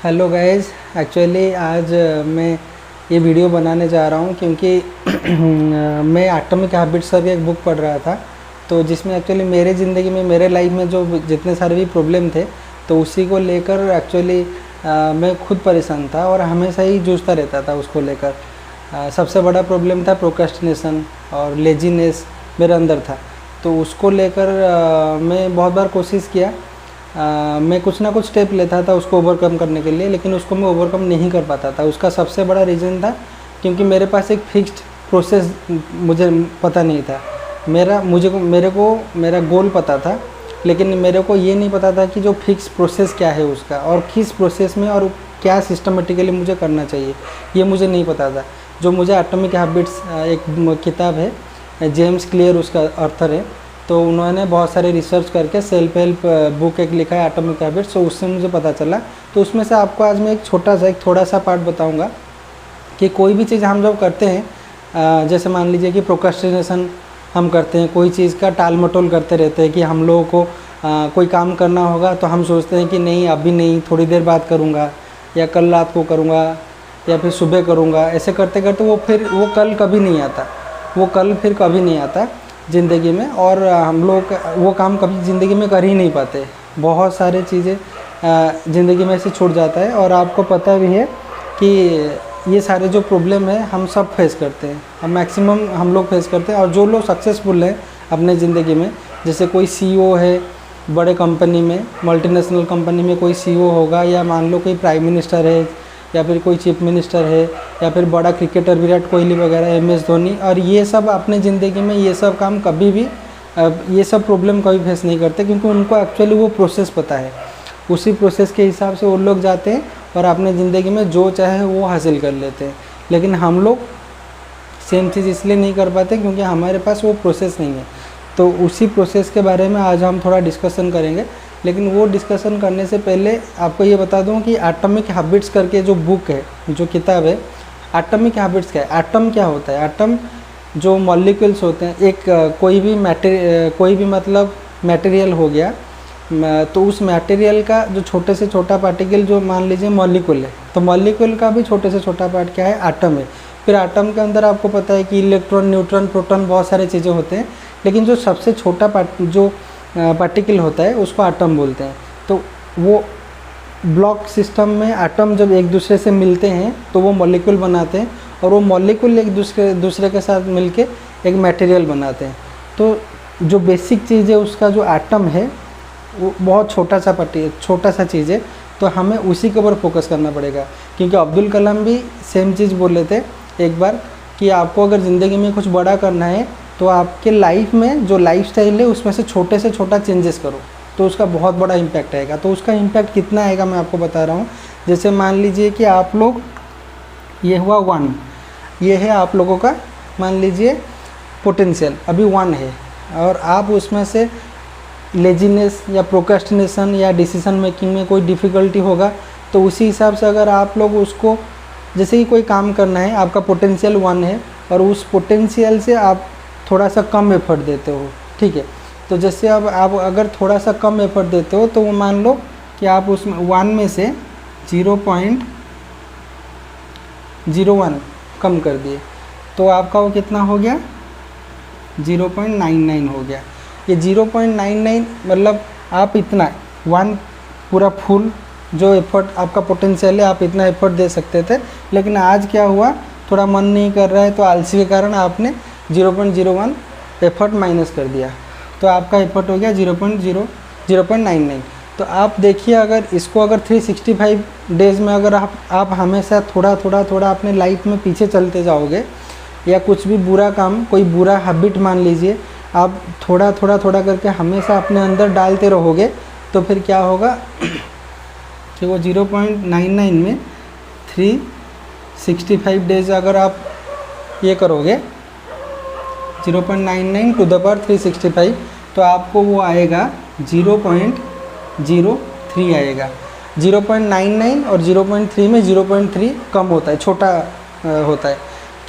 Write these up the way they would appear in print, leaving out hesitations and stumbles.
Hello guys. Actually आज मैं ये वीडियो बनाने जा रहा हूँ क्योंकि मैं एटॉमिक हैबिट्स की एक बुक पढ़ रहा था, तो जिसमें एक्चुअली मेरे ज़िंदगी में मेरे लाइफ में जो जितने सारे भी प्रॉब्लम थे तो उसी को लेकर एक्चुअली मैं खुद परेशान था और हमेशा ही जूझता रहता था उसको लेकर। सबसे बड़ा प्रॉब्लम था प्रोक्रेस्टिनेशन और लेजीनेस मेरे अंदर था, तो उसको लेकर मैं बहुत बार कोशिश किया। मैं कुछ ना कुछ स्टेप लेता था उसको ओवरकम करने के लिए, लेकिन उसको मैं ओवरकम नहीं कर पाता था। उसका सबसे बड़ा रीज़न था क्योंकि मेरे पास एक फिक्स्ड प्रोसेस मुझे पता नहीं था। मेरे को मेरा गोल पता था, लेकिन मेरे को ये नहीं पता था कि जो फिक्स प्रोसेस क्या है उसका और किस प्रोसेस में और क्या सिस्टमेटिकली मुझे करना चाहिए, ये मुझे नहीं पता था। जो मुझे एटॉमिक हैबिट्स एक किताब है, जेम्स क्लियर उसका ऑथर है, तो उन्होंने बहुत सारे रिसर्च करके सेल्फ हेल्प बुक एक लिखा है एटॉमिक हैबिट्स, तो उससे मुझे पता चला। तो उसमें से आपको आज मैं एक थोड़ा सा पार्ट बताऊंगा कि कोई भी चीज़ हम जब करते हैं, जैसे मान लीजिए कि प्रोक्रेस्टिनेशन हम करते हैं, कोई चीज़ का टाल मटोल करते रहते हैं कि हम लोगों को कोई काम करना होगा तो हम सोचते हैं कि नहीं अभी नहीं, थोड़ी देर बाद करूँगा या कल रात को करूँगा या फिर सुबह करूँगा। ऐसे करते करते वो कल कभी नहीं आता, वो कल फिर कभी नहीं आता ज़िंदगी में, और हम लोग वो काम कभी ज़िंदगी में कर ही नहीं पाते। बहुत सारे चीज़ें ज़िंदगी में से छूट जाता है, और आपको पता भी है कि ये सारे जो प्रॉब्लम है हम सब फेस करते हैं, हम मैक्सिमम हम लोग फेस करते हैं। और जो लोग सक्सेसफुल हैं अपने ज़िंदगी में, जैसे कोई CEO है बड़े कंपनी में, मल्टीनेशनल कंपनी में कोई CEO होगा, या मान लो कोई प्राइम मिनिस्टर है, या फिर कोई चीफ मिनिस्टर है, या फिर बड़ा क्रिकेटर विराट कोहली वगैरह, MS धोनी, और ये सब अपने ज़िंदगी में ये सब काम कभी भी ये सब प्रॉब्लम कभी फेस नहीं करते, क्योंकि उनको एक्चुअली वो प्रोसेस पता है। उसी प्रोसेस के हिसाब से वो लोग जाते हैं और अपने ज़िंदगी में जो चाहे वो हासिल कर लेते हैं। लेकिन हम लोग सेम चीज़ इसलिए नहीं कर पाते क्योंकि हमारे पास वो प्रोसेस नहीं है। तो उसी प्रोसेस के बारे में आज हम थोड़ा डिस्कशन करेंगे, लेकिन वो डिस्कशन करने से पहले आपको ये बता दूं कि एटॉमिक हैबिट्स करके जो बुक है, जो किताब है, एटॉमिक हैबिट्स क्या है, एटम क्या होता है। एटम जो मॉलिक्यूल्स होते हैं, एक कोई भी मतलब मटेरियल हो गया, तो उस मटेरियल का जो छोटे से छोटा पार्टिकल जो मान लीजिए मॉलिक्यूल है, तो मॉलिक्यूल का भी छोटे से छोटा पार्ट क्या है, एटम है। फिर एटम के अंदर आपको पता है कि इलेक्ट्रॉन, न्यूट्रॉन, प्रोटॉन, बहुत सारे चीज़ें होते हैं, लेकिन जो सबसे छोटा पार्टिकल होता है उसको एटम बोलते हैं। तो वो ब्लॉक सिस्टम में एटम जब एक दूसरे से मिलते हैं तो वो मॉलिक्यूल बनाते हैं, और वो मॉलिक्यूल एक दूसरे के साथ मिलके एक मटेरियल बनाते हैं। तो जो बेसिक चीज़ है उसका जो एटम है वो बहुत छोटा सा चीज़ है, तो हमें उसी के ऊपर फोकस करना पड़ेगा। क्योंकि अब्दुल कलाम भी सेम चीज़ बोले थे एक बार कि आपको अगर ज़िंदगी में कुछ बड़ा करना है तो आपके लाइफ में जो लाइफस्टाइल है उसमें से छोटा चेंजेस करो, तो उसका बहुत बड़ा इम्पैक्ट आएगा। तो उसका इम्पैक्ट कितना आएगा मैं आपको बता रहा हूँ। जैसे मान लीजिए कि आप लोग, ये हुआ 1, ये है आप लोगों का मान लीजिए पोटेंशियल अभी 1 है, और आप उसमें से लेजीनेस या प्रोक्रेस्टिनेशन या डिसीजन मेकिंग में कोई डिफ़िकल्टी होगा, तो उसी हिसाब से अगर आप लोग उसको, जैसे कि कोई काम करना है, आपका पोटेंशियल 1 है और उस पोटेंशियल से आप थोड़ा सा कम एफर्ट देते हो, ठीक है। तो जैसे अब आप अगर थोड़ा सा कम एफर्ट देते हो तो वो मान लो कि आप उसमें 1 में से 0.01 कम कर दिए, तो आपका वो कितना हो गया, 0.99 हो गया। ये 0.99 मतलब आप इतना 1 पूरा फुल जो एफर्ट आपका पोटेंशियल है आप इतना एफर्ट दे सकते थे, लेकिन आज क्या हुआ, थोड़ा मन नहीं कर रहा है तो आलसी के कारण आपने 0.01 एफर्ट माइनस कर दिया, तो आपका एफर्ट हो गया 0.99। तो आप देखिए, अगर इसको अगर 365 डेज़ में अगर आप हमेशा थोड़ा अपने लाइफ में पीछे चलते जाओगे, या कुछ भी बुरा काम, कोई बुरा हैबिट मान लीजिए, आप थोड़ा करके हमेशा अपने अंदर डालते रहोगे, तो फिर क्या होगा कि वो 0.99 में 365 डेज़ अगर आप ये करोगे 0.99 टू द पावर 365, तो आपको वो आएगा 0.03 आएगा। 0.99 और 0.3 में 0.3 कम होता है, छोटा होता है।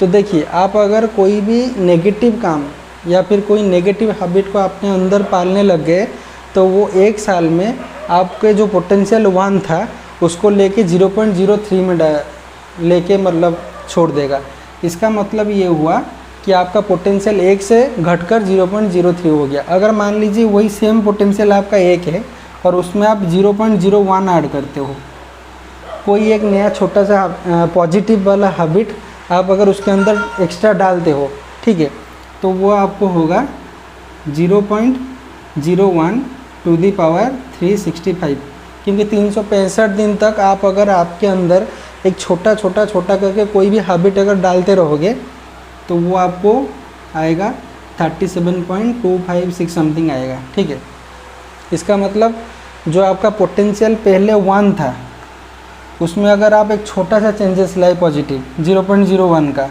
तो देखिए, आप अगर कोई भी नेगेटिव काम या फिर कोई नेगेटिव हैबिट को अपने अंदर पालने लग गए, तो वो 1 साल में आपके जो पोटेंशियल 1 था उसको लेके 0.03 में लेके मतलब छोड़ देगा। इसका मतलब ये हुआ कि आपका पोटेंशियल 1 से घटकर 0.03 हो गया। अगर मान लीजिए वही सेम पोटेंशियल आपका 1 है और उसमें आप 0.01 ऐड करते हो, कोई एक नया छोटा सा पॉजिटिव वाला हैबिट आप अगर उसके अंदर एक्स्ट्रा डालते हो, ठीक है, तो वो आपको होगा 0.01 टू दी पावर 365, क्योंकि 365 दिन तक आप अगर आपके अंदर एक छोटा छोटा छोटा करके कोई भी हैबिट अगर डालते रहोगे तो वो आपको आएगा 37.256 समथिंग आएगा, ठीक है। इसका मतलब जो आपका पोटेंशियल पहले 1 था उसमें अगर आप एक छोटा सा चेंजेस लाए पॉजिटिव 0.01 का,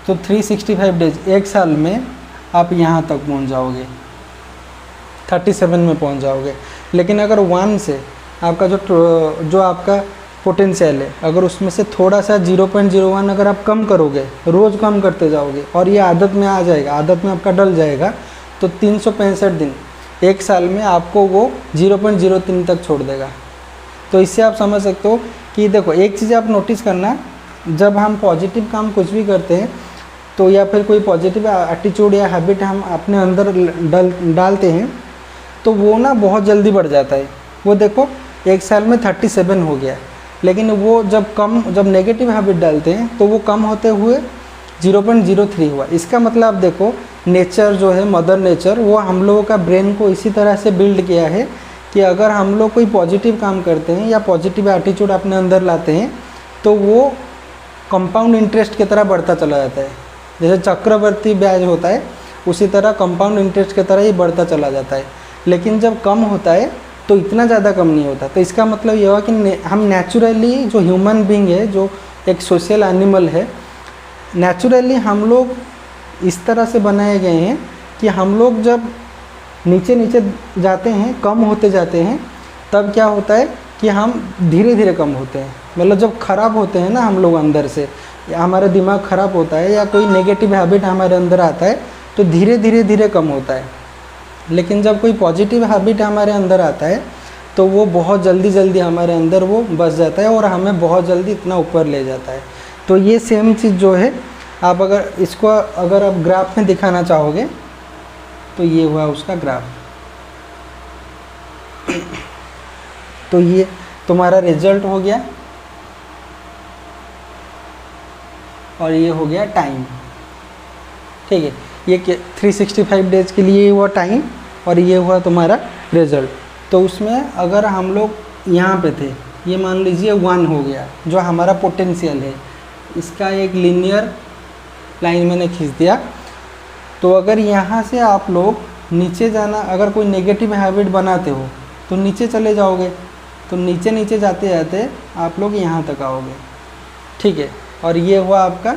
तो 365 डेज, 1 साल में आप यहाँ तक पहुँच जाओगे, 37 में पहुँच जाओगे। लेकिन अगर 1 से आपका जो आपका पोटेंशियल है, अगर उसमें से थोड़ा सा 0.01 अगर आप कम करोगे, रोज़ कम करते जाओगे और ये आदत में आ जाएगा, आदत में आपका डल जाएगा, तो 365 दिन 1 साल में आपको वो 0.03 तक छोड़ देगा। तो इससे आप समझ सकते हो कि देखो, एक चीज़ आप नोटिस करना, जब हम पॉजिटिव काम कुछ भी करते हैं तो या फिर कोई पॉजिटिव एटीट्यूड या हैबिट हम अपने अंदर डालते हैं तो वो ना बहुत जल्दी बढ़ जाता है। वो देखो 1 साल में 37 हो गया, लेकिन वो जब नेगेटिव हैबिट डालते हैं तो वो कम होते हुए 0.03 हुआ। इसका मतलब आप देखो, नेचर जो है, मदर नेचर, वो हम लोगों का ब्रेन को इसी तरह से बिल्ड किया है कि अगर हम लोग कोई पॉजिटिव काम करते हैं या पॉजिटिव एटीट्यूड अपने अंदर लाते हैं तो वो कंपाउंड इंटरेस्ट की तरह बढ़ता चला जाता है। जैसे चक्रवर्ती ब्याज होता है उसी तरह कंपाउंड इंटरेस्ट की तरह ही बढ़ता चला जाता है। लेकिन जब कम होता है तो इतना ज़्यादा कम नहीं होता। तो इसका मतलब ये हुआ कि हम नेचुरली, जो ह्यूमन बीइंग है, जो एक सोशल एनिमल है, नेचुरली हम लोग इस तरह से बनाए गए हैं कि हम लोग जब नीचे नीचे जाते हैं, कम होते जाते हैं, तब क्या होता है कि हम धीरे धीरे कम होते हैं। मतलब जब ख़राब होते हैं ना हम लोग अंदर से, या हमारा दिमाग ख़राब होता है या कोई नेगेटिव हैबिट हमारे अंदर आता है तो धीरे धीरे धीरे कम होता है। लेकिन जब कोई पॉजिटिव हैबिट हमारे अंदर आता है तो वो बहुत जल्दी जल्दी हमारे अंदर वो बस जाता है और हमें बहुत जल्दी इतना ऊपर ले जाता है। तो ये सेम चीज़ जो है, आप अगर इसको अगर आप ग्राफ में दिखाना चाहोगे तो ये हुआ उसका ग्राफ। तो ये तुम्हारा रिजल्ट हो गया और ये हो गया टाइम, ठीक है। ये 365 डेज के लिए हुआ टाइम और ये हुआ तुम्हारा रिजल्ट। तो उसमें अगर हम लोग यहाँ पे थे, ये मान लीजिए 1 हो गया जो हमारा पोटेंशियल है, इसका एक लीनियर लाइन मैंने खींच दिया। तो अगर यहाँ से आप लोग नीचे जाना, अगर कोई नेगेटिव हैबिट बनाते हो तो नीचे चले जाओगे, तो नीचे नीचे जाते जाते आप लोग यहाँ तक आओगे, ठीक है। और ये हुआ आपका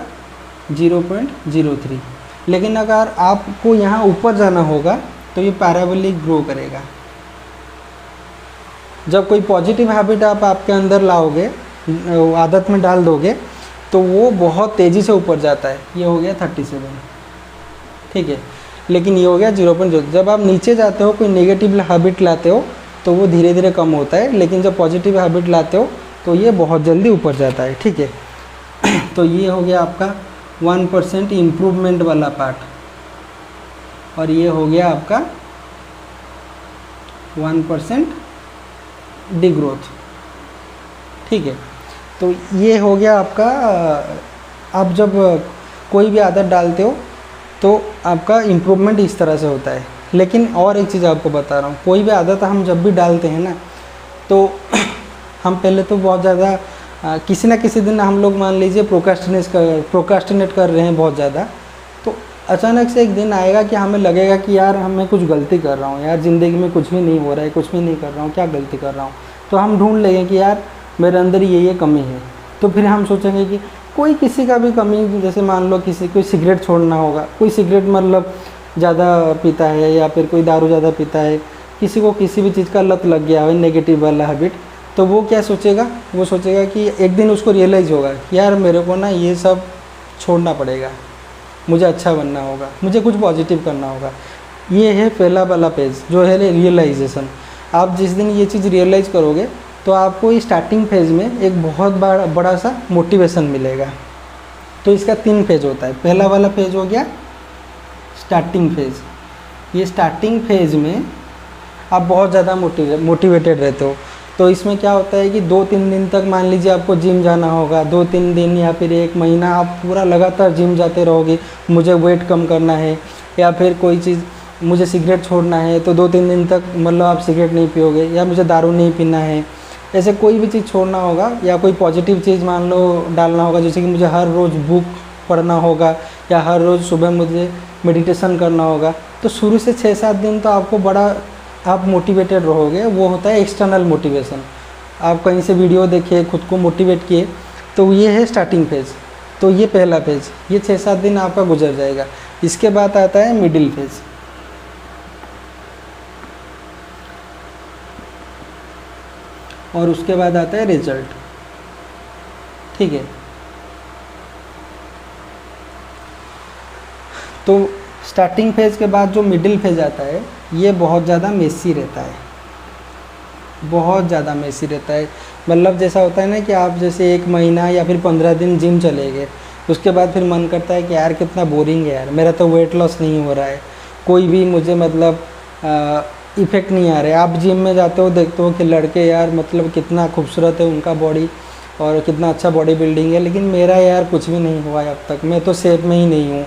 0.03। लेकिन अगर आपको यहाँ ऊपर जाना होगा तो ये पैराबोलिक ग्रो करेगा। जब कोई पॉजिटिव हैबिट आप आपके अंदर लाओगे, आदत में डाल दोगे, तो वो बहुत तेज़ी से ऊपर जाता है। ये हो गया 37, ठीक है। लेकिन ये हो गया 0.0। जब आप नीचे जाते हो, कोई नेगेटिव हैबिट लाते हो तो वो धीरे धीरे कम होता है, लेकिन जब पॉजिटिव हैबिट लाते हो तो ये बहुत जल्दी ऊपर जाता है, ठीक है। तो ये हो गया आपका 1% इम्प्रूवमेंट वाला पार्ट और ये हो गया आपका 1% डिग्रोथ, ठीक है। तो ये हो गया आपका। आप जब कोई भी आदत डालते हो तो आपका इम्प्रूवमेंट इस तरह से होता है। लेकिन और एक चीज़ आपको बता रहा हूँ, कोई भी आदत हम जब भी डालते हैं ना, तो हम पहले तो बहुत ज़्यादा किसी ना किसी दिन हम लोग मान लीजिए प्रोक्रास्टिनेट कर रहे हैं बहुत ज़्यादा, तो अचानक से एक दिन आएगा कि हमें लगेगा कि यार मैं कुछ गलती कर रहा हूँ, यार ज़िंदगी में कुछ भी नहीं हो रहा है, कुछ भी नहीं कर रहा हूँ, क्या गलती कर रहा हूँ। तो हम ढूंढ लेंगे कि यार मेरे अंदर ये कमी है। तो फिर हम सोचेंगे कि कोई किसी का भी कमी, जैसे मान लो कोई सिगरेट छोड़ना होगा, कोई सिगरेट मतलब ज़्यादा पीता है या फिर कोई दारू ज़्यादा पीता है, किसी को किसी भी चीज़ का लत लग गया है, नेगेटिव वाला हैबिट, तो वो क्या सोचेगा, वो सोचेगा कि एक दिन उसको रियलाइज़ होगा कि यार मेरे को ना ये सब छोड़ना पड़ेगा, मुझे अच्छा बनना होगा, मुझे कुछ पॉजिटिव करना होगा। ये है पहला वाला पेज जो है रियलाइजेशन। आप जिस दिन ये चीज़ रियलाइज़ करोगे तो आपको इस स्टार्टिंग फेज़ में एक बहुत बड़ा सा मोटिवेशन मिलेगा। तो इसका 3 फेज़ होता है। पहला वाला फेज़ हो गया स्टार्टिंग फेज़। ये स्टार्टिंग फेज़ में आप बहुत ज़्यादा मोटिवेटेड रहते हो। तो इसमें क्या होता है कि 2-3 दिन तक मान लीजिए आपको जिम जाना होगा, 2-3 दिन या फिर 1 महीना आप पूरा लगातार जिम जाते रहोगे, मुझे वेट कम करना है या फिर कोई चीज़ मुझे सिगरेट छोड़ना है, तो 2-3 दिन तक मतलब आप सिगरेट नहीं पियोगे, या मुझे दारू नहीं पीना है, ऐसे कोई भी चीज़ छोड़ना होगा, या कोई पॉजिटिव चीज़ मान लो डालना होगा, जैसे कि मुझे हर रोज़ बुक पढ़ना होगा या हर रोज़ सुबह मुझे मेडिटेशन करना होगा। तो शुरू से 6-7 दिन तो आपको बड़ा आप मोटिवेटेड रहोगे। वो होता है एक्सटर्नल मोटिवेशन। आप कहीं से वीडियो देखे, खुद को मोटिवेट किए, तो ये है स्टार्टिंग फेज़। तो ये पहला फेज़, ये 6-7 दिन आपका गुजर जाएगा। इसके बाद आता है मिडिल फेज़। और उसके बाद आता है रिजल्ट। ठीक है, तो स्टार्टिंग फेज़ के बाद जो मिडिल फेज़ आता है ये बहुत ज़्यादा मेसी रहता है, बहुत ज़्यादा मेसी रहता है। मतलब जैसा होता है ना कि आप जैसे 1 महीना या फिर 15 दिन जिम चले गए, उसके बाद फिर मन करता है कि यार कितना बोरिंग है यार, मेरा तो वेट लॉस नहीं हो रहा है, कोई भी मुझे मतलब इफ़ेक्ट नहीं आ रहा है। आप जिम में जाते हो, देखते हो कि लड़के यार मतलब कितना खूबसूरत है उनका बॉडी और कितना अच्छा बॉडी बिल्डिंग है, लेकिन मेरा यार कुछ भी नहीं हुआ है अब तक, मैं तो शेप में ही नहीं हूँ।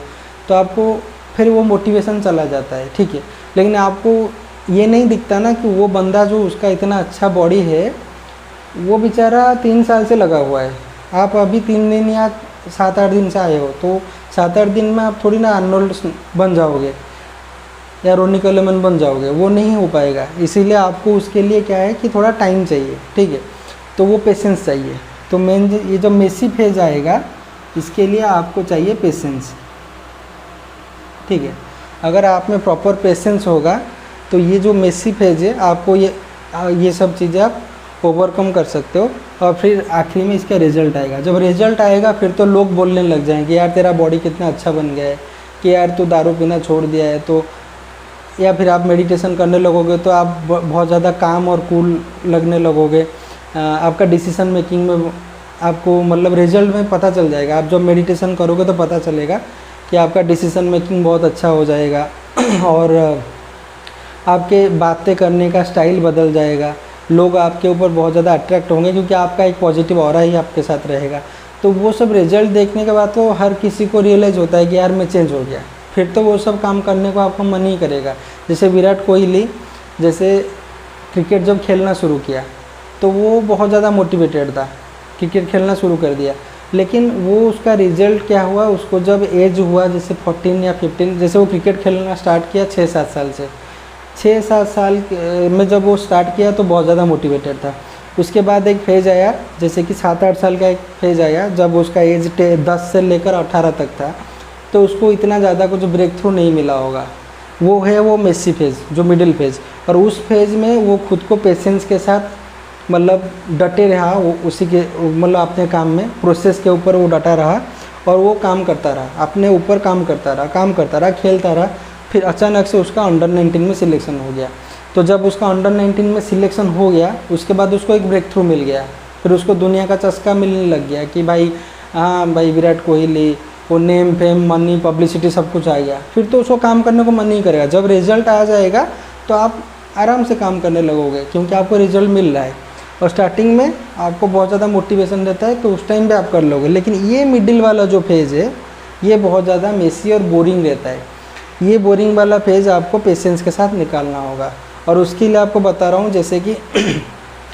तो आपको फिर वो मोटिवेशन चला जाता है। ठीक है, लेकिन आपको ये नहीं दिखता ना कि वो बंदा जो उसका इतना अच्छा बॉडी है, वो बेचारा 3 साल से लगा हुआ है। आप अभी 3 दिन या 7-8 दिन से आए हो, तो 7-8 दिन में आप थोड़ी ना आर्नोल्ड बन जाओगे या रोनी कोलेमन बन जाओगे, वो नहीं हो पाएगा। इसीलिए आपको उसके लिए क्या है कि थोड़ा टाइम चाहिए। ठीक है, तो वो पेशेंस चाहिए। तो मेन ये जो मेसी फेज आएगा, इसके लिए आपको चाहिए पेशेंस। ठीक है, अगर आप में प्रॉपर पेशेंस होगा तो ये जो मेसी फेज है आपको ये सब चीज़ें आप ओवरकम कर सकते हो। और फिर आखिरी में इसका रिजल्ट आएगा। जब रिजल्ट आएगा फिर तो लोग बोलने लग जाएंगे यार तेरा बॉडी कितना अच्छा बन गया है, कि यार तू दारू पीना छोड़ दिया है। तो या फिर आप मेडिटेशन करने लगोगे तो आप बहुत ज़्यादा काम और कूल लगने लगोगे। आपका डिसीजन मेकिंग में आपको मतलब रिजल्ट में पता चल जाएगा। आप जब मेडिटेशन करोगे तो पता चलेगा कि आपका डिसीजन मेकिंग बहुत अच्छा हो जाएगा और आपके बातें करने का स्टाइल बदल जाएगा। लोग आपके ऊपर बहुत ज़्यादा अट्रैक्ट होंगे क्योंकि आपका एक पॉजिटिव ऑरा ही आपके साथ रहेगा। तो वो सब रिजल्ट देखने के बाद तो हर किसी को रियलाइज़ होता है कि यार मैं चेंज हो गया। फिर तो वो सब काम करने को आपका मन ही करेगा। जैसे विराट कोहली जैसे क्रिकेट जब खेलना शुरू किया तो वो बहुत ज़्यादा मोटिवेटेड था, क्रिकेट खेलना शुरू कर दिया। लेकिन वो उसका रिजल्ट क्या हुआ, उसको जब एज हुआ जैसे 14 या 15, जैसे वो क्रिकेट खेलना स्टार्ट किया 6-7 साल से, 6-7 साल में जब वो स्टार्ट किया तो बहुत ज़्यादा मोटिवेटेड था। उसके बाद एक फेज़ आया जैसे कि 7-8 साल का एक फेज़ आया जब उसका एज 10 से लेकर 18 तक था, तो उसको इतना ज़्यादा कुछ ब्रेक थ्रू नहीं मिला होगा। वो है वो मेसी फेज़, जो मिडिल फेज़। और उस फेज़ में वो खुद को पेशेंस के साथ मतलब डटे रहा, वो उसी के मतलब अपने काम में प्रोसेस के ऊपर वो डटा रहा और वो काम करता रहा, अपने ऊपर काम करता रहा, खेलता रहा। फिर अचानक से उसका अंडर 19 में सिलेक्शन हो गया। तो जब उसका अंडर 19 में सिलेक्शन हो गया उसके बाद उसको एक ब्रेक थ्रू मिल गया। फिर उसको दुनिया का चस्का मिलने लग गया कि भाई हाँ भाई विराट कोहली, वो नेम फेम मनी पब्लिसिटी सब कुछ आ गया। फिर तो उसको काम करने को मन नहीं करेगा। जब रिजल्ट आ जाएगा तो आप आराम से काम करने लगोगे क्योंकि आपको रिजल्ट मिल रहा है। और स्टार्टिंग में आपको बहुत ज़्यादा मोटिवेशन रहता है तो उस टाइम पे आप कर लोगे। लेकिन ये मिडिल वाला जो फेज़ है ये बहुत ज़्यादा मेसी और बोरिंग रहता है। ये बोरिंग वाला फेज़ आपको पेशेंस के साथ निकालना होगा। और उसके लिए आपको बता रहा हूँ जैसे कि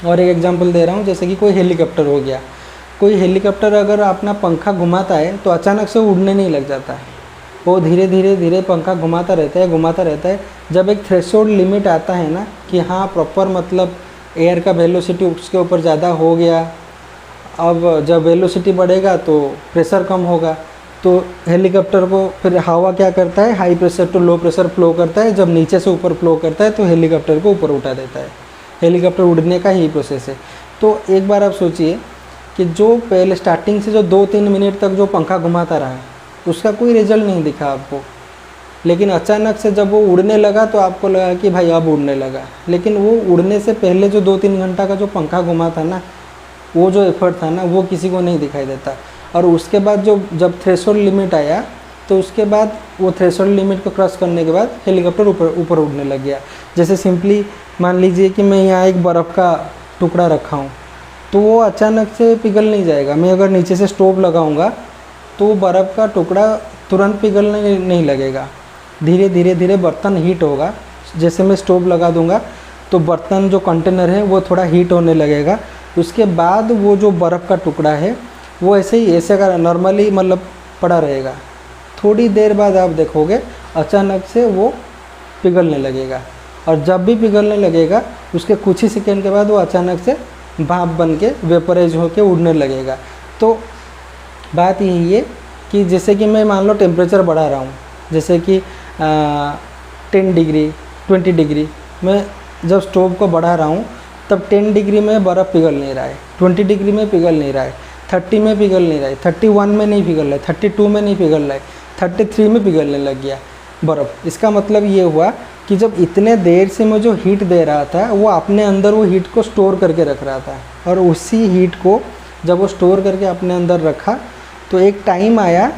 और एक एग्जांपल दे रहा हूँ, जैसे कि कोई हेलीकॉप्टर हो गया। कोई हेलीकॉप्टर अगर अपना पंखा घुमाता है तो अचानक से उड़ने नहीं लग जाता है, वो धीरे धीरे पंखा घुमाता रहता है। जब एक थ्रेशोल्ड लिमिट आता है ना कि हाँ प्रॉपर मतलब एयर का वेलोसिटी उसके ऊपर ज़्यादा हो गया, अब जब वेलोसिटी बढ़ेगा तो प्रेशर कम होगा, तो हेलीकॉप्टर को फिर हवा क्या करता है, high pressure to low pressure flow करता है। जब नीचे से ऊपर फ्लो करता है तो हेलीकॉप्टर को ऊपर उठा देता है। हेलीकॉप्टर उड़ने का ही प्रोसेस है। तो एक बार आप सोचिए कि जो पहले स्टार्टिंग से जो 2-3 मिनट तक जो पंखा घुमाता रहा उसका कोई रिजल्ट नहीं दिखा आपको, लेकिन अचानक से जब वो उड़ने लगा तो आपको लगा कि भाई अब उड़ने लगा, लेकिन वो उड़ने से पहले जो 2-3 घंटा का जो पंखा घुमा था ना, वो जो एफर्ट था ना, वो किसी को नहीं दिखाई देता। और उसके बाद जब थ्रेशोल्ड लिमिट आया तो उसके बाद वो थ्रेशोल्ड लिमिट को क्रॉस करने के बाद हेलीकॉप्टर ऊपर उड़ने लग गया। जैसे सिंपली मान लीजिए कि मैं यहाँ एक बर्फ़ का टुकड़ा रखा हूँ, तो वो अचानक से पिघल नहीं जाएगा। मैं अगर नीचे से स्टोव लगाऊंगा तो वो बर्फ़ का टुकड़ा तुरंत पिघलने नहीं लगेगा, धीरे धीरे धीरे बर्तन हीट होगा। जैसे मैं स्टोव लगा दूंगा तो बर्तन जो कंटेनर है वो थोड़ा हीट होने लगेगा, उसके बाद वो जो बर्फ़ का टुकड़ा है वो ऐसे का नॉर्मली मतलब पड़ा रहेगा। थोड़ी देर बाद आप देखोगे अचानक से वो पिघलने लगेगा, और जब भी पिघलने लगेगा उसके कुछ ही सेकेंड के बाद वो अचानक से भाप बन के वेपराइज होकर उड़ने लगेगा। तो बात यही है कि जैसे कि मैं मान लो टेम्परेचर बढ़ा रहा हूँ, जैसे कि 10 डिग्री 20 डिग्री, मैं जब स्टोव को बढ़ा रहा हूँ तब 10 डिग्री में बर्फ़ पिघल नहीं रहा है, 20 डिग्री में पिघल नहीं रहा है, 30 में पिघल नहीं रहा है, 31 में नहीं पिघल रहा है, 32 में नहीं पिघल रहा है, 33 में पिघलने लग गया बर्फ़। इसका मतलब ये हुआ कि जब इतने देर से मैं जो हीट दे रहा था वो अपने अंदर वो हीट को स्टोर करके रख रहा था, और उसी हीट को जब वो स्टोर करके अपने अंदर रखा तो एक टाइम आया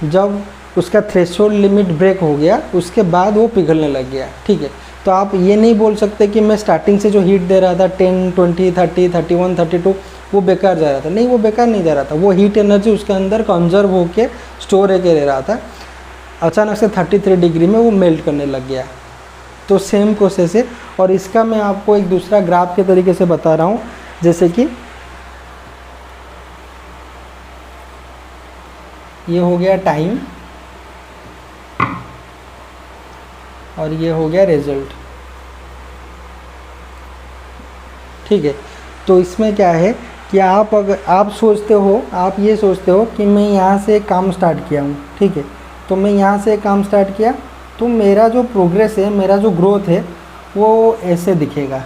जब उसका थ्रेशोल्ड लिमिट ब्रेक हो गया, उसके बाद वो पिघलने लग गया। ठीक है, तो आप ये नहीं बोल सकते कि मैं स्टार्टिंग से जो हीट दे रहा था 10, 20, 30, 31, 32 वो बेकार जा रहा था। नहीं, वो बेकार नहीं जा रहा था, वो हीट एनर्जी उसके अंदर कंजर्व होके स्टोर होके रह रहा था। अचानक से 33 डिग्री में वो मेल्ट करने लग गया। तो सेम प्रोसेस है, और इसका मैं आपको एक दूसरा ग्राफ के तरीके से बता रहा हूँ। जैसे कि ये हो गया टाइम और ये हो गया रिजल्ट। ठीक है, तो इसमें क्या है कि अगर आप सोचते हो, आप ये सोचते हो कि मैं यहाँ से एक काम स्टार्ट किया हूँ। ठीक है, तो मैं यहाँ से एक काम स्टार्ट किया तो मेरा जो प्रोग्रेस है, मेरा जो ग्रोथ है वो ऐसे दिखेगा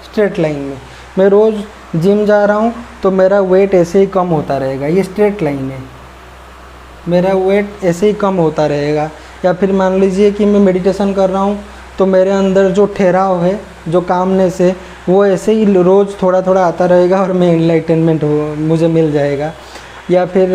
स्ट्रेट लाइन में। मैं रोज़ जिम जा रहा हूँ तो मेरा वेट ऐसे ही कम होता रहेगा, ये स्ट्रेट लाइन है, मेरा वेट ऐसे ही कम होता रहेगा। या फिर मान लीजिए कि मैं मेडिटेशन कर रहा हूँ तो मेरे अंदर जो ठहराव है, जो कामनेस है, वो ऐसे ही रोज़ थोड़ा थोड़ा आता रहेगा और मैं एनलाइटनमेंट मुझे मिल जाएगा। या फिर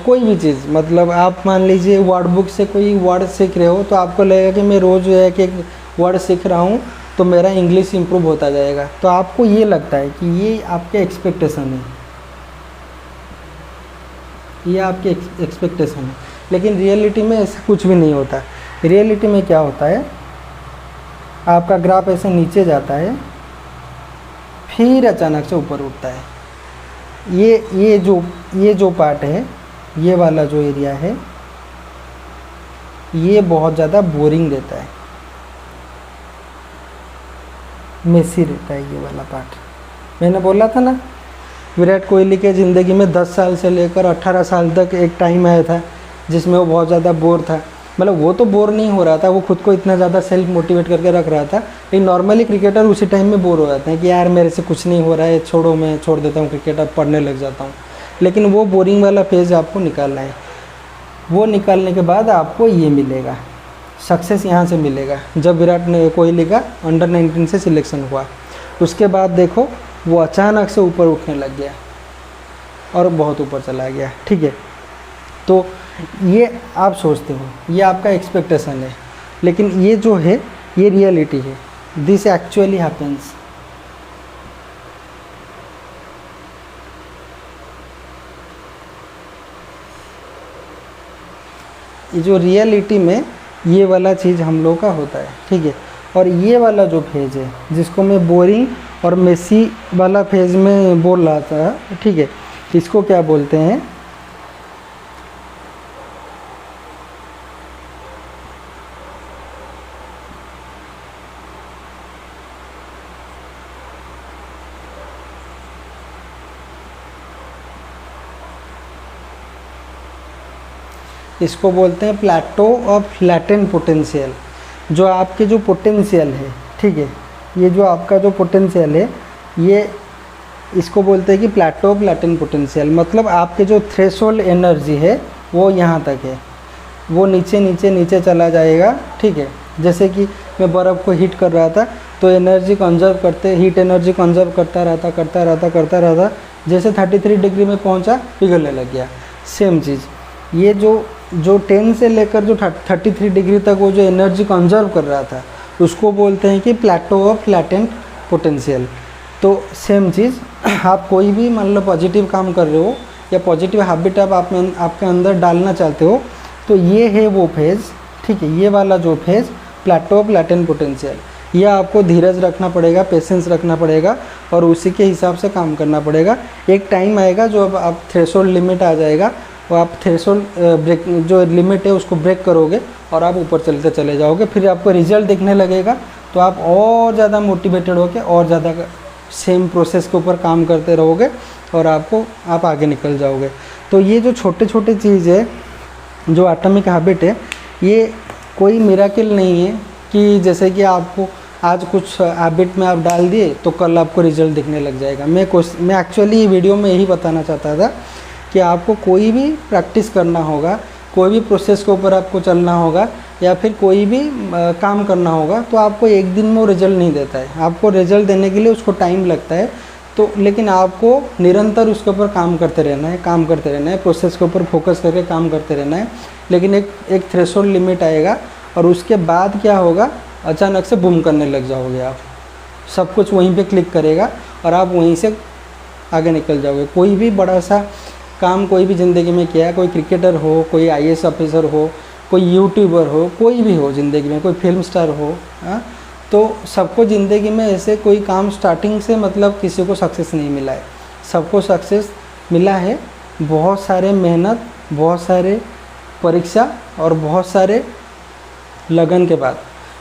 कोई भी चीज़, मतलब आप मान लीजिए वर्ड बुक से कोई वर्ड सीख रहे हो तो आपको लगेगा कि मैं रोज़ एक एक वर्ड सीख रहा हूँ तो मेरा इंग्लिश इंप्रूव होता जाएगा। तो आपको ये लगता है कि ये आपके एक्सपेक्टेशन है, ये आपके एक्सपेक्टेशन है, लेकिन रियलिटी में ऐसा कुछ भी नहीं होता। रियलिटी में क्या होता है, आपका ग्राफ ऐसे नीचे जाता है फिर अचानक से ऊपर उठता है। ये जो पार्ट है, ये वाला जो एरिया है, ये बहुत ज़्यादा बोरिंग रहता है, मेसी रहता है ये वाला पार्ट। मैंने बोला था ना, विराट कोहली के ज़िंदगी में 10 साल से लेकर 18 साल तक एक टाइम आया था जिसमें वो बहुत ज़्यादा बोर था। मतलब वो तो बोर नहीं हो रहा था, वो खुद को इतना ज़्यादा सेल्फ मोटिवेट करके रख रहा था। लेकिन नॉर्मली क्रिकेटर उसी टाइम में बोर हो जाते हैं कि यार मेरे से कुछ नहीं हो रहा है, छोड़ो मैं छोड़ देता हूँ क्रिकेट, अब पढ़ने लग जाता हूँ। लेकिन वो बोरिंग वाला फेज़ आपको निकालना है। वो निकालने के बाद आपको ये मिलेगा, सक्सेस यहाँ से मिलेगा। जब विराट कोहली का अंडर 19 से सिलेक्शन हुआ, उसके बाद देखो वो अचानक से ऊपर उठने लग गया और बहुत ऊपर चला गया। ठीक है, तो ये आप सोचते हो, ये आपका एक्सपेक्टेशन है, लेकिन ये जो है ये रियलिटी है। This actually happens. ये जो रियलिटी में ये वाला चीज़ हम लोग का होता है। ठीक है, और ये वाला जो फेज है जिसको मैं बोरिंग और मेसी वाला फेज में बोल रहा था, ठीक है, इसको क्या बोलते हैं, इसको बोलते हैं प्लेटो ऑफ लैटेंट पोटेंशियल। जो आपके जो पोटेंशियल है, ठीक है, ये जो आपका जो पोटेंशियल है, ये इसको बोलते हैं कि प्लेटो ऑफ लैटेंट पोटेंशियल। मतलब आपके जो थ्रेशोल्ड एनर्जी है वो यहाँ तक है। वो नीचे नीचे नीचे चला जाएगा, ठीक है। जैसे कि मैं बर्फ़ को हीट कर रहा था तो एनर्जी कंजर्व करते, हीट एनर्जी कंजर्व करता रहता, जैसे 33 डिग्री में पहुंचा पिघलने लग गया। सेम चीज़ ये जो 10 से लेकर जो 33 डिग्री तक वो जो एनर्जी कंजर्व कर रहा था उसको बोलते हैं कि प्लेटो ऑफ लैटेंट पोटेंशियल। तो सेम चीज़ आप कोई भी मान लो पॉजिटिव काम कर रहे हो या पॉजिटिव हैबिट आप आपके अंदर डालना चाहते हो, तो ये है वो फेज़, ठीक है। ये वाला जो phase plateau of latent potential, ये आपको धीरज रखना पड़ेगा, पेशेंस रखना पड़ेगा और उसी के हिसाब से काम करना पड़ेगा। एक टाइम आएगा जो अब आप थ्रेशोल्ड लिमिट आ जाएगा, और आप थ्रेशोल्ड ब्रेक जो लिमिट है उसको ब्रेक करोगे और आप ऊपर चलते चले जाओगे। फिर आपको रिजल्ट दिखने लगेगा तो आप और ज़्यादा मोटिवेटेड होकर और ज़्यादा सेम प्रोसेस के ऊपर काम करते रहोगे और आप आगे निकल जाओगे। तो ये जो छोटे छोटे चीज़ है जो एटॉमिक हैबिट है, ये कोई मिराकिल नहीं है कि जैसे कि आपको आज कुछ हैबिट में आप डाल दिए तो कल आपको रिजल्ट दिखने लग जाएगा। मैं एक्चुअली वीडियो में यही बताना चाहता था कि आपको कोई भी प्रैक्टिस करना होगा, कोई भी प्रोसेस के ऊपर आपको चलना होगा या फिर कोई भी काम करना होगा, तो आपको एक दिन में वो रिजल्ट नहीं देता है। आपको रिजल्ट देने के लिए उसको टाइम लगता है, तो लेकिन आपको निरंतर उसके ऊपर काम करते रहना है, प्रोसेस के ऊपर फोकस करके काम करते रहना है। लेकिन एक थ्रेशोल्ड लिमिट आएगा और उसके बाद क्या होगा, अचानक से बूम करने लग जाओगे आप, सब कुछ वहीं पे क्लिक करेगा और आप वहीं से आगे निकल जाओगे। कोई भी बड़ा सा काम कोई भी ज़िंदगी में किया है, कोई क्रिकेटर हो, कोई आईएएस ऑफिसर हो, कोई यूट्यूबर हो, कोई भी हो ज़िंदगी में, कोई फिल्म स्टार हो, हाँ, तो सबको ज़िंदगी में ऐसे कोई काम स्टार्टिंग से मतलब किसी को सक्सेस नहीं मिला है। सबको सक्सेस मिला है बहुत सारे मेहनत, बहुत सारे परीक्षा और बहुत सारे लगन के बाद।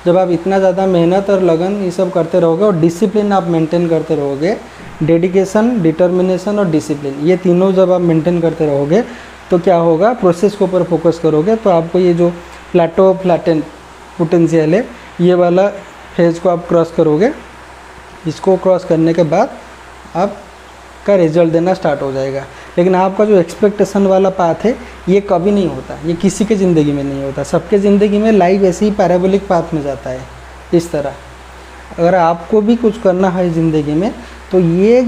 जब आप इतना ज़्यादा मेहनत और लगन ये सब करते रहोगे और डिसिप्लिन आप मेंटेन करते रहोगे, डेडिकेशन, डिटर्मिनेशन और डिसिप्लिन, ये तीनों जब आप मेंटेन करते रहोगे तो क्या होगा, प्रोसेस के ऊपर फोकस करोगे तो आपको ये जो प्लेटो ऑफ लैटेंट पोटेंशियल है, ये वाला फेज़ को आप क्रॉस करोगे। इसको क्रॉस करने के बाद आपका रिजल्ट देना स्टार्ट हो जाएगा। लेकिन आपका जो एक्सपेक्टेशन वाला पाथ है ये कभी नहीं होता, ये किसी के ज़िंदगी में नहीं होता। सबके ज़िंदगी में लाइफ ऐसे ही पैराबोलिक पाथ में जाता है इस तरह। अगर आपको भी कुछ करना है ज़िंदगी में तो ये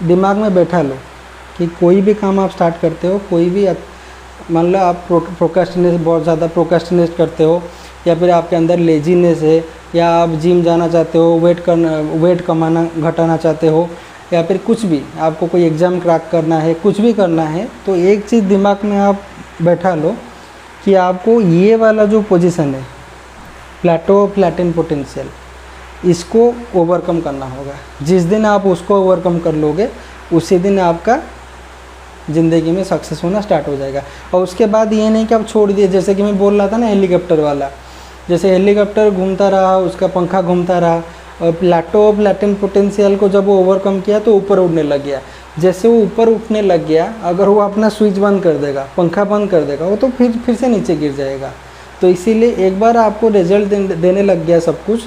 दिमाग में बैठा लो कि कोई भी काम आप स्टार्ट करते हो, कोई भी मान लो आप प्रोक्रेस्टिनेट, बहुत ज़्यादा प्रोक्रेस्टिनेट करते हो, या फिर आपके अंदर लेजीनेस है, या आप जिम जाना चाहते हो, वेट कमाना घटाना चाहते हो, या फिर कुछ भी आपको कोई एग्ज़ाम क्रैक करना है, कुछ भी करना है, तो एक चीज़ दिमाग में आप बैठा लो कि आपको ये वाला जो पोजीशन है प्लेटो ऑफ लैटेंट पोटेंशियल, इसको ओवरकम करना होगा। जिस दिन आप उसको ओवरकम कर लोगे उसी दिन आपका ज़िंदगी में सक्सेस होना स्टार्ट हो जाएगा। और उसके बाद ये नहीं कि आप छोड़ दिए, जैसे कि मैं बोल रहा था ना हेलीकॉप्टर वाला, जैसे हेलीकॉप्टर घूमता रहा, उसका पंखा घूमता रहा और प्लेटो ऑफ लैटेंट पोटेंशियल को जब वो ओवरकम किया तो ऊपर उड़ने लग गया। जैसे वो ऊपर उठने लग गया, अगर वो अपना स्विच बंद कर देगा, पंखा बंद कर देगा, वो तो फिर से नीचे गिर जाएगा। तो इसीलिए एक बार आपको रिजल्ट देने लग गया सब कुछ,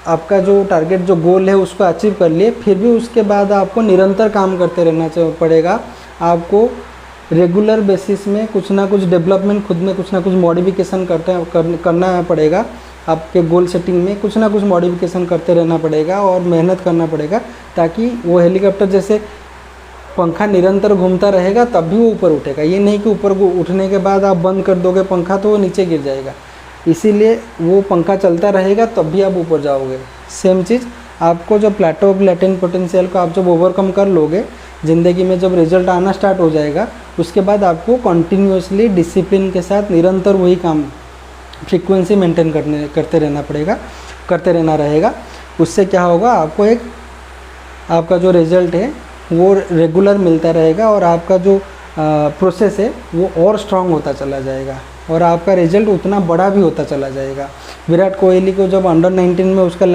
आपका जो टारगेट, जो गोल है उसको अचीव कर लिए, फिर भी उसके बाद आपको निरंतर काम करते रहना पड़ेगा। आपको रेगुलर बेसिस में कुछ ना कुछ डेवलपमेंट, खुद में कुछ ना कुछ मॉडिफिकेशन करना पड़ेगा। आपके गोल सेटिंग में कुछ ना कुछ मॉडिफिकेशन करते रहना पड़ेगा और मेहनत करना पड़ेगा, ताकि वो हेलीकॉप्टर जैसे पंखा निरंतर घूमता रहेगा तब भी वो ऊपर उठेगा। ये नहीं कि ऊपर उठने के बाद आप बंद कर दोगे पंखा तो वो नीचे गिर जाएगा। इसीलिए वो पंखा चलता रहेगा तब भी आप ऊपर जाओगे। सेम चीज़ आपको जो प्लेटो ऑफ लैटेंट पोटेंशियल को आप जब ओवरकम कर लोगे, ज़िंदगी में जब रिजल्ट आना स्टार्ट हो जाएगा, उसके बाद आपको कंटिन्यूसली डिसिप्लिन के साथ निरंतर वही काम, फ्रीक्वेंसी मेंटेन करते रहना रहेगा। उससे क्या होगा, आपका जो रिज़ल्ट है वो रेगुलर मिलता रहेगा और आपका जो प्रोसेस है वो और स्ट्रांग होता चला जाएगा और आपका रिजल्ट उतना बड़ा भी होता चला जाएगा। विराट कोहली को जब अंडर 19 में उसका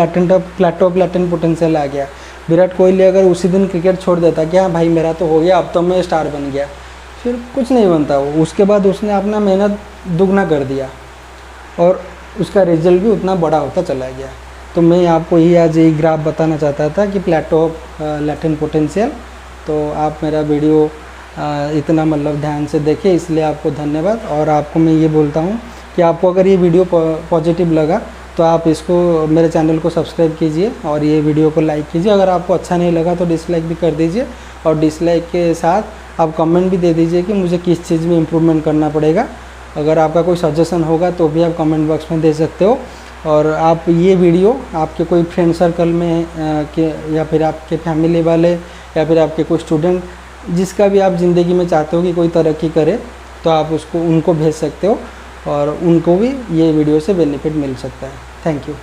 प्लेटो ऑफ लैटेंट पोटेंशियल आ गया, विराट कोहली अगर उसी दिन क्रिकेट छोड़ देता कि हाँ भाई मेरा तो हो गया, अब तो मैं स्टार बन गया, फिर कुछ नहीं बनता वो। उसके बाद उसने अपना मेहनत दुगना कर दिया और उसका रिजल्ट भी उतना बड़ा होता चला गया। तो मैं आपको ये आज यही ग्राफ बताना चाहता था कि प्लेटो ऑफ लैटेंट पोटेंशियल। तो आप मेरा वीडियो इतना मतलब ध्यान से देखे, इसलिए आपको धन्यवाद। और आपको मैं ये बोलता हूँ कि आपको अगर ये वीडियो पॉजिटिव लगा तो आप इसको मेरे चैनल को सब्सक्राइब कीजिए और ये वीडियो को लाइक कीजिए। अगर आपको अच्छा नहीं लगा तो डिसलाइक भी कर दीजिए, और डिसलाइक के साथ आप कमेंट भी दे दीजिए कि मुझे किस चीज़ में इम्प्रूवमेंट करना पड़ेगा। अगर आपका कोई सजेशन होगा तो भी आप कमेंट बॉक्स में दे सकते हो। और आप ये वीडियो आपके कोई फ्रेंड सर्कल में या फिर आपके फैमिली वाले या फिर आपके कोई स्टूडेंट, जिसका भी आप ज़िंदगी में चाहते हो कि कोई तरक्की करे, तो आप उनको भेज सकते हो और उनको भी ये वीडियो से बेनिफिट मिल सकता है। Thank you.